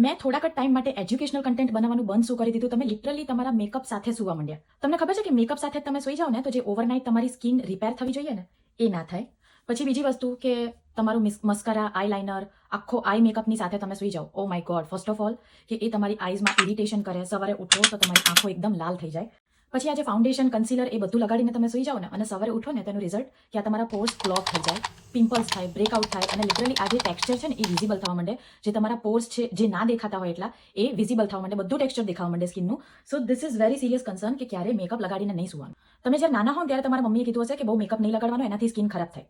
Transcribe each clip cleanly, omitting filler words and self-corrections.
મેં થોડાક જ ટાઈમ માટે એજ્યુકેશનલ કન્ટેન્ટ બનાવવાનું બંધ શું કરી દીધું? તમે લિટરલી તમારા મેકઅપ સાથે સુવા માંડ્યા. તમને ખબર છે કે મેકઅપ સાથે જ તમે સુઈ જાઓ ને તો જે ઓવરનાઇટ તમારી સ્કિન રિપેર થવી જોઈએ ને એ ના થાય. પછી બીજી વસ્તુ કે તમારું મસ્કારા, આઈલાઇનર, આખો આઈ મેકઅપની સાથે તમે સુઈ જાઓ. Oh my God, first of all કે એ તમારી આઈઝમાં ઇરિટેશન કરે. સવારે ઉઠો તો તમારી આંખો એકદમ લાલ થઈ જાય. પછી આ જે ફાઉન્ડેશન, કન્સીલર એ બધું લગાડીને તમે સુઈ જાઓ ને અને સવારે ઉઠો ને તેનું રિઝલ્ટ કે આ તમારા પોર્સ ક્લોગ થઈ જાય, પિમ્પલ્સ થાય, બ્રેકઆઉટ થાય અને લિટરલી આ જે ટેક્સચર છે ને એ વિઝિબલ થવા માંડે. જે તમારા પોર્સ છે જે ના દેખાતા હોય એટલા એ વિઝિબલ થવા માંડે, બધું ટેક્સચર દેખાવા માંડે સ્કિનનું. So this is very serious concern કે ક્યારે મેકઅપ લગાડીને નહીં સુવાનું. તમે જ્યારે નાના હો ત્યારે તમારા મમ્મીએ કીધું હશે કે બહુ મેકઅપ નહીં લગાડવાનો, એનાથી સ્કિન ખરાબ થાય.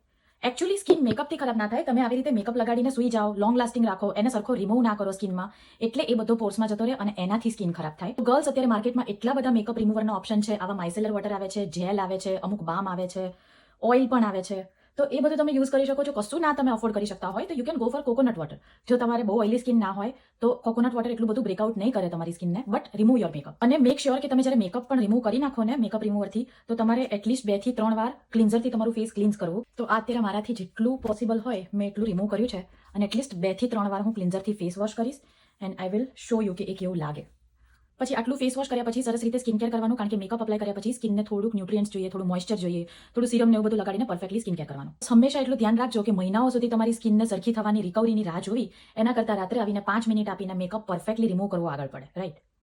એકચ્યુઅલી સ્કિન મેકઅપથી ખરાબ ના થાય. તમે આવી રીતે મેકઅપ લગાડીને સુઈ જાઓ, લોંગ લાસ્ટિંગ રાખો, એને સરખો રિમૂવ ના કરો સ્કિનમાં, એટલે એ બધો પોર્સમાં જતો રહે અને એનાથી સ્કિન ખરાબ થાય. ગર્લ્સ અત્યારે માર્કેટમાં એટલા બધા મેકઅપ રિમૂવરના ઓપ્શન છે. આવા માઇસેલર વોટર આવે છે, જેલ આવે છે, અમુક બામ આવે છે, ઓઇલ પણ આવે છે. તો એ બધું તમે યુઝ કરી શકો છો. કશું ના તમે અફોર્ડ કરી શકતા હોય તો you can go for coconut water. જો તમારે બહુ ઓઇલી સ્કિન ના હોય તો કોકોનટ વોટર એટલું બધું બ્રેકઆઉટ નહીં કરે તમારી સ્કિનને, બટ રિમૂવ યોર મેકઅપ. અને મેક શ્યોર કે તમે જ્યારે મેકઅપ પણ રિમૂવ કરી નાખો ને મેકઅપ રિમૂવરથી, તો તમારે એટલીસ્ટ 2 થી 3 વાર ક્લિન્ઝરથી તમારું ફેસ ક્લીન્સ કરવું. તો આ અત્યારે મારાથી જેટલું પોસિબલ હોય મેં એટલું રિમૂવ કર્યું છે અને એટલીસ્ટ 2 થી 3 વાર હું ક્લિન્ઝરથી ફેસ વોશ કરીશ and I will show you કે એ કેવું લાગે. પછી આટલું ફેસ વોશ કર્યા પછી સરસ રીતે સ્કિન કેર કરવાનું, કારણ કે મેકઅપ અપ્લાય કર્યા પછી સ્કિનને થોડુંક ન્યુટ્રિયન્ટ્સ જોઈએ, થોડું મોઇસ્ચર જોઈએ, થોડું સિરમ ને એવું બધું લગાડીને પરફેક્ટલી સ્કિન કેર કરવાનું. હંમેશા એટલું ધ્યાન રાખજો કે મહિનાઓ સુધી તમારી સ્કિનને સરખી થવાની રિકવરીની રાહ જોવી એના કરતાં રાત્રે આવીને 5 મિનિટ આપીને મેકઅપ પરફેક્ટલી રિમૂવ કરવો આગળ પડે, રાઈટ?